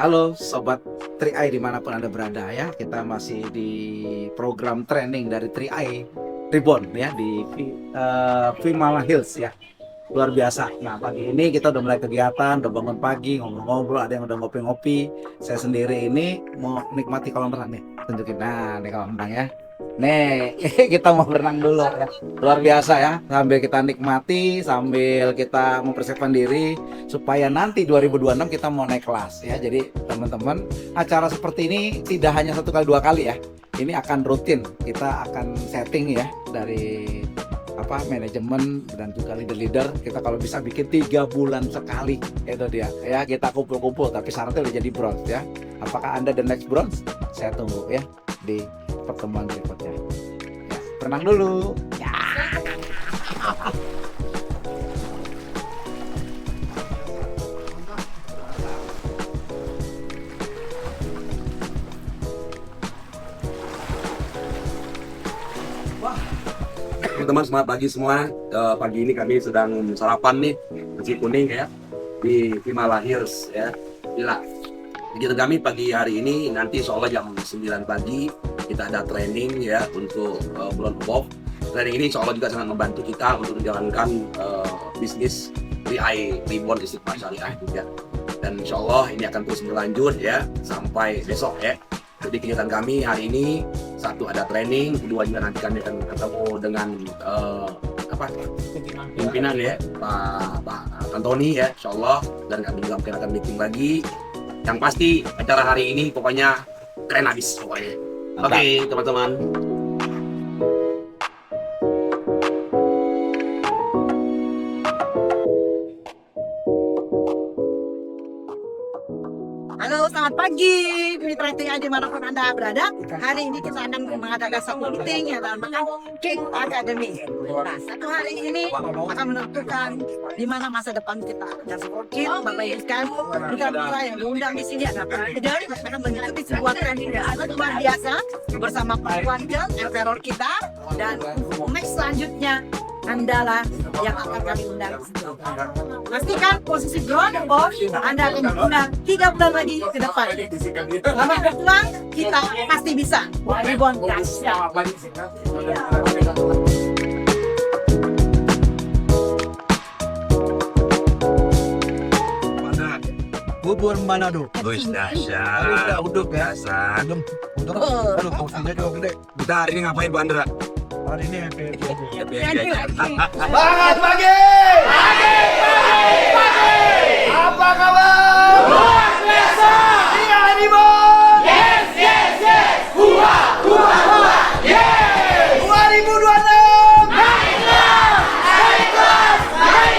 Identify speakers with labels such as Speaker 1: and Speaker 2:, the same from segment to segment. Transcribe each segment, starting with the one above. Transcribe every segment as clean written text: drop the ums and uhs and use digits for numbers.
Speaker 1: Halo Sobat 3i dimanapun Anda berada ya. Kita masih di program training dari 3i Reborn ya di Vimala Hills ya. Luar biasa. Nah pagi ini kita udah mulai kegiatan, udah bangun pagi, ngobrol-ngobrol, ada yang udah ngopi-ngopi. Saya sendiri ini mau nikmati kolam renang nih. Tunjukin, nah ini kolam renang ya. Nih, kita mau berenang dulu ya. Luar biasa ya. Sambil kita nikmati, sambil kita mempersiapkan diri supaya nanti 2026 kita mau naik kelas ya. Jadi teman-teman, acara seperti ini tidak hanya 1 kali 2 kali ya. Ini akan rutin. Kita akan setting ya dari manajemen dan juga leader-leader. Kita kalau bisa bikin 3 bulan sekali. Itu dia ya, kita kumpul-kumpul tapi syaratnya udah jadi bronze ya. Apakah Anda the next bronze? Saya tunggu ya di pertemuan berikutnya. Ya, berenang dulu. Ya.
Speaker 2: Teman-teman, selamat pagi semua. Pagi ini kami sedang sarapan nih nasi kuning ya di Vimala Hills ya. Gila. Kegiatan kami pagi hari ini nanti soalnya jam 9 pagi kita ada training ya untuk bulan above. Training ini insya Allah juga sangat membantu kita untuk menjalankan bisnis 3i Reborn Istiqomah Syariah juga. Dan insya Allah ini akan terus berlanjut ya sampai besok ya. Jadi kegiatan kami hari ini, satu ada training, kedua juga nanti kami akan ketemu dengan pimpinan ya Pak Antoni ya, insya Allah, dan kami juga mungkin akan meeting lagi. Yang pasti acara hari ini pokoknya keren habis pokoknya. Oke, teman-teman.
Speaker 3: Halo, selamat pagi mitra TIA dimanapun Anda berada. Hari ini kita akan mengadakan satu meeting yang namanya King Academy. Nah, satu hari ini akan menentukan di mana masa depan kita. Dan seperti Bapak Ibu sekalian, kita yang diundang di sini ada presiden akan mengikuti sebuah training yang sangat luar biasa bersama Pak Wanjel, emperor kita, dan next selanjutnya Andalah yang akan kami undang. Pastikan posisi ground above Anda akan diundang 3 bulan lagi ke depan. Selamat berjuang, kita pasti bisa. Reborn dahsyat.
Speaker 4: Bubur Manado.
Speaker 2: Wis dahsyat.
Speaker 4: Uduk ya. Adem. Uduk. Aduh, porsinya juga gede.
Speaker 2: Kita hari ini ngapain Bu Andra?
Speaker 4: Hari ini
Speaker 1: Semangat pagi! Apa kabar? Luar biasa! Iya, Reborn! Yes, yes, yes! Hua, hua, hua! Yes! 2026! Naik kelas! Naik kelas! Naik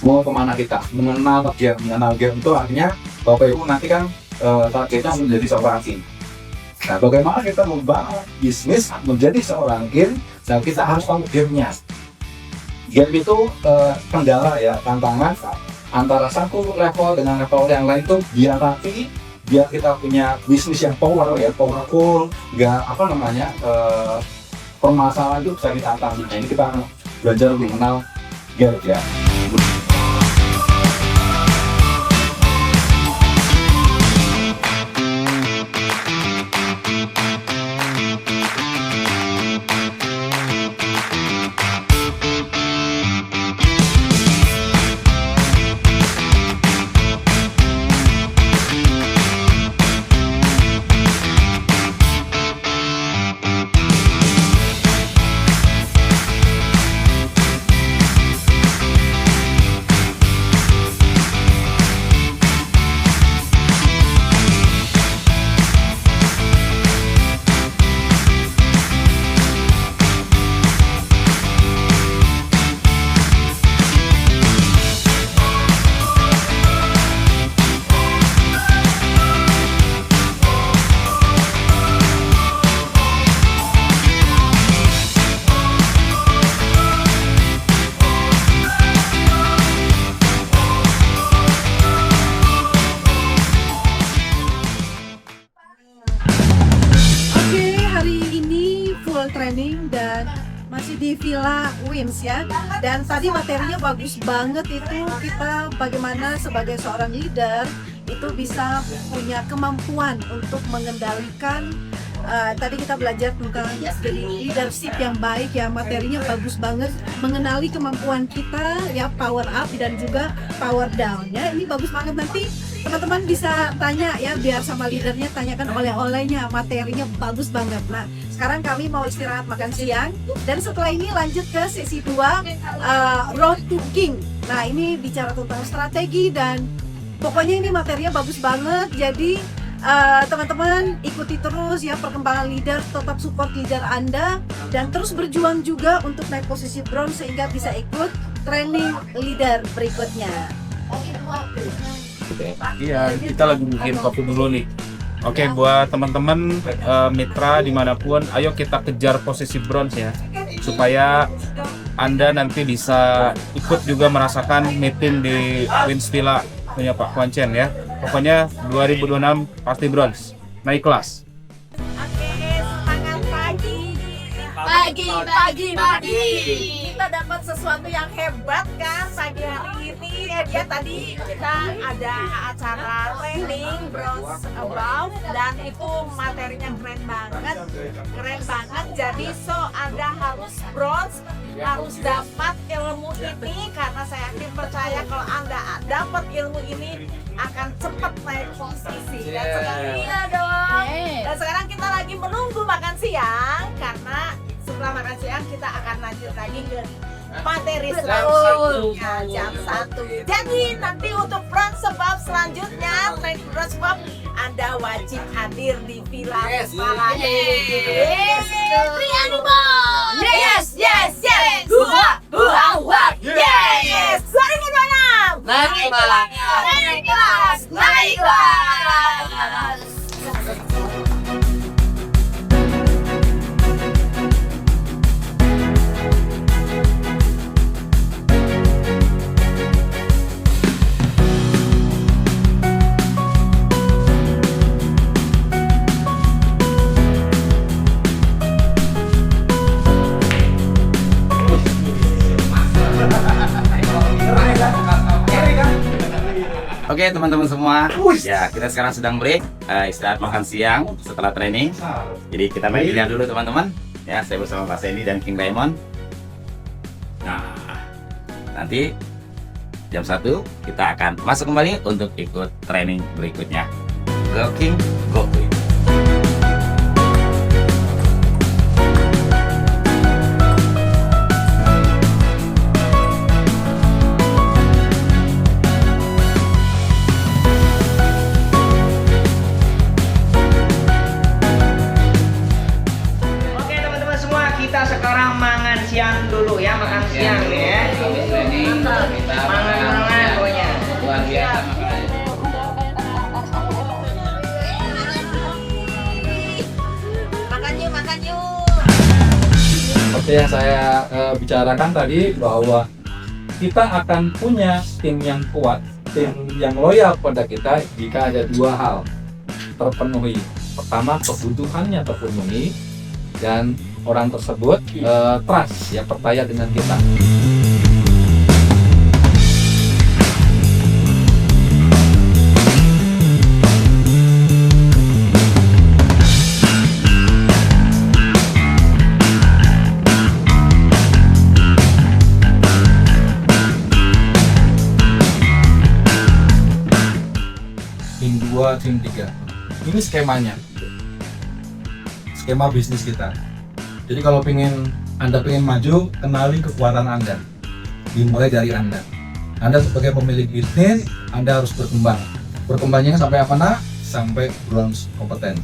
Speaker 1: mau kemana kita? Mengenal game itu artinya Bapak Ibu nanti kan targetnya menjadi seorang king. Nah, bagaimana kita membangun bisnis menjadi seorang king? Dan kita harus tahu gamenya. Game itu kendala ya, tantangan
Speaker 5: antara satu level dengan level yang lain tuh biar rapi, biar kita punya bisnis yang powerful, nggak permasalahan itu bisa ditantang. Nah, ini kita belajar lebih mengenal Gareth ya.
Speaker 3: Training dan masih di Villa Wins ya, dan tadi materinya bagus banget. Itu kita bagaimana sebagai seorang leader itu bisa punya kemampuan untuk mengendalikan. Tadi kita belajar tentang jadi leadership yang baik ya, materinya bagus banget, mengenali kemampuan kita ya, power up dan juga power down ya. Ini bagus banget, nanti teman-teman bisa tanya ya, biar sama leadernya tanyakan oleh-olehnya, materinya bagus banget. Nah, sekarang kami mau istirahat makan siang, dan setelah ini lanjut ke sesi 2, Road to King. Nah, ini bicara tentang strategi, dan pokoknya ini materinya bagus banget. Jadi teman-teman ikuti terus ya perkembangan leader, tetap support leader Anda, dan terus berjuang juga untuk naik posisi bronze sehingga bisa ikut training leader berikutnya.
Speaker 6: Iya, kita lagi bikin kopi dulu nih. Oke, buat teman-teman mitra dimanapun, ayo kita kejar posisi bronze ya, supaya Anda nanti bisa ikut juga merasakan meeting di Wins Villa punya Pak Kwancen ya. Pokoknya 2026 pasti bronze, naik kelas.
Speaker 3: Oke, semangat pagi. Kita dapat sesuatu yang hebat kan pagi hari ini ya. Tadi kita ada acara training bronze above, dan itu materinya keren banget. Jadi Anda harus bronze, harus dapat ilmu ini, karena saya yakin percaya kalau Anda dapat ilmu ini akan cepat naik posisi. Dan sekarang dan sekarang kita lagi menunggu makan siang, karena setelah makan siang kita akan lanjut lagi ke materi selanjutnya jam 1. Jadi nanti untuk bronze above selanjutnya, training bronze above, Anda wajib hadir di Villa Villa. Yes. Yes. 2026. Naik kelas.
Speaker 7: Oke teman-teman semua, ya kita sekarang sedang break, istirahat makan siang setelah training. Jadi kita main biliar dulu teman-teman. Ya, saya bersama Pak Sandy dan King Diamond. Nah, nanti jam 1 kita akan masuk kembali untuk ikut training berikutnya. Go King, go Queen.
Speaker 8: Siang dulu ya, makan siang ya.
Speaker 7: Habis training kita
Speaker 8: mangan pokoknya.
Speaker 7: Luar biasa
Speaker 3: Makan yuk.
Speaker 5: Seperti yang saya bicarakan tadi, bahwa kita akan punya tim yang kuat, tim yang loyal pada kita jika ada dua hal terpenuhi. Pertama, kebutuhannya terpenuhi, dan orang tersebut trust, ya, percaya dengan kita. Tim 2, tim 3. Ini skemanya. Skema bisnis kita. Jadi kalau Anda pengen maju, kenali kekuatan Anda. Dimulai dari Anda. Anda sebagai pemilik bisnis, Anda harus berkembang. Berkembangnya sampai apa, nak? Sampai bronze kompeten.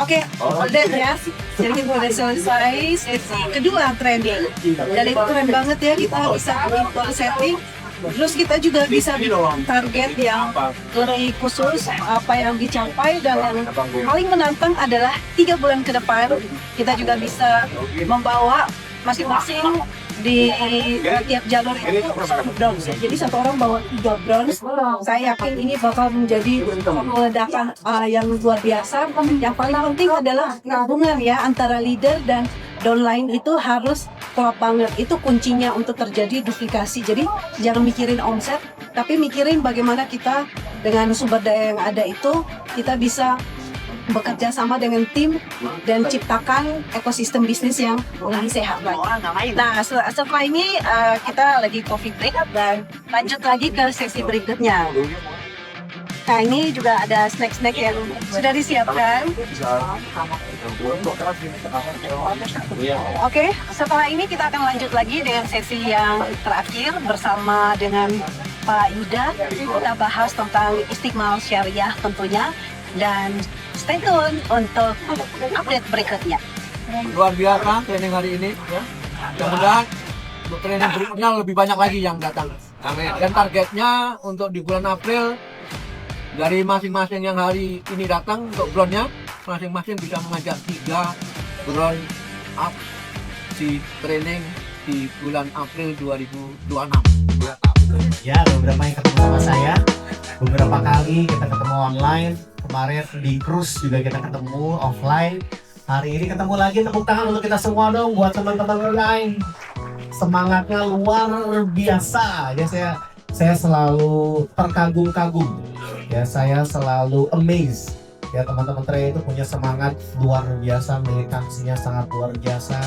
Speaker 3: Oke, udah ya. Jadi kita udah selesai sesi kedua training. Dan itu keren banget ya, kita bisa goal setting. Terus kita juga bisa target yang lebih khusus apa yang dicapai, dan yang paling menantang adalah 3 bulan ke depan kita juga bisa membawa masing-masing di tiap jalur itu satu bronze. Jadi satu orang bawa 3 bronze. Saya yakin ini bakal menjadi ledakan yang luar biasa. Yang paling penting adalah gabungan ya antara leader dan downline itu harus klop banget. Itu kuncinya untuk terjadi duplikasi. Jadi jangan mikirin omset, tapi mikirin bagaimana kita dengan sumber daya yang ada itu kita bisa bekerja sama dengan tim dan ciptakan ekosistem bisnis yang lebih sehat lagi. Nah, setelah ini kita lagi coffee break dan lanjut lagi ke sesi berikutnya. Nah, ini juga ada snack-snack yang sudah disiapkan. Oke, setelah ini kita akan lanjut lagi dengan sesi yang terakhir bersama dengan Pak Yuda. Kita bahas tentang Istiqmal Syariah tentunya, dan stay tune untuk update berikutnya.
Speaker 4: Luar biasa training hari ini ya. Mudah-mudahan untuk training berikutnya lebih banyak lagi yang datang. Amin. Dan targetnya untuk di bulan April dari masing-masing yang hari ini datang untuk bronze-nya, masing-masing bisa mengajak 3 bronze up di training di bulan April 2026.
Speaker 9: Ya, beberapa yang ketemu sama saya, beberapa kali kita ketemu online, kemarin di cruise juga kita ketemu offline. Hari ini ketemu lagi, tepuk tangan untuk kita semua dong buat teman-teman lain. Semangatnya luar biasa. Ya, saya selalu terkagum-kagum. Ya, saya selalu amazed. Ya, teman-teman Trey itu punya semangat luar biasa, militansinya sangat luar biasa.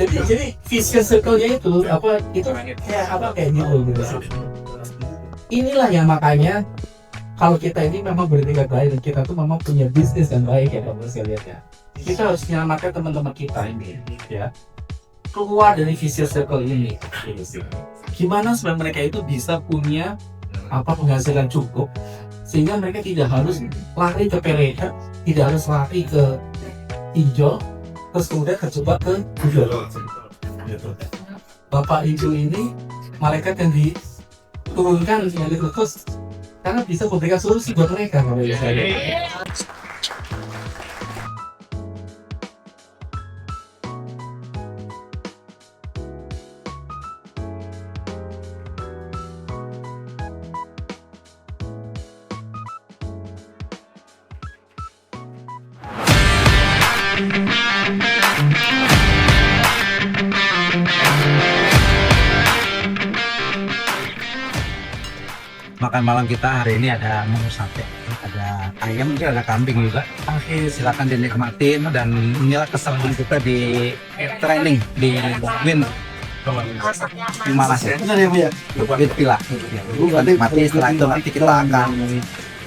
Speaker 10: Jadi vicious circle-nya itu kayak gitu. Inilah yang makanya kalau kita ini memang bertingkat baik dan kita tuh memang punya bisnis yang baik ya teman-teman sekalian ya. Kita harus menyelamatkan teman-teman kita ini ya keluar dari vicious circle ini. Gimana supaya mereka itu bisa punya penghasilan cukup sehingga mereka tidak harus lari ke peleter, tidak harus lari ke hijau, terus kemudian terjebak ke hijau. Bapak hijau ini malaikat yang diturunkan dari terus karena bisa memberikan solusi buat mereka.
Speaker 1: Makan malam kita hari ini ada menu sate, ada ayam, mungkin ada kambing juga. Oke, silakan dinikmatin dan inilah kesempatan kita di training di Win Malaysia.
Speaker 9: Benar ya Bu ya?
Speaker 1: Win Villa. Kita nikmati, setelah itu nanti kita akan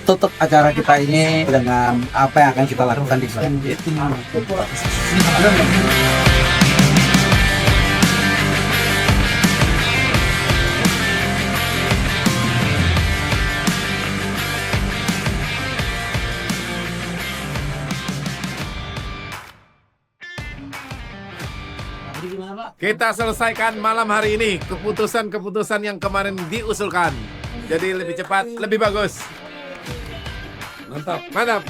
Speaker 1: tutup acara kita ini dengan apa yang akan kita lakukan di sini.
Speaker 11: Kita selesaikan malam hari ini keputusan-keputusan yang kemarin diusulkan. Jadi lebih cepat, lebih bagus. Mantap.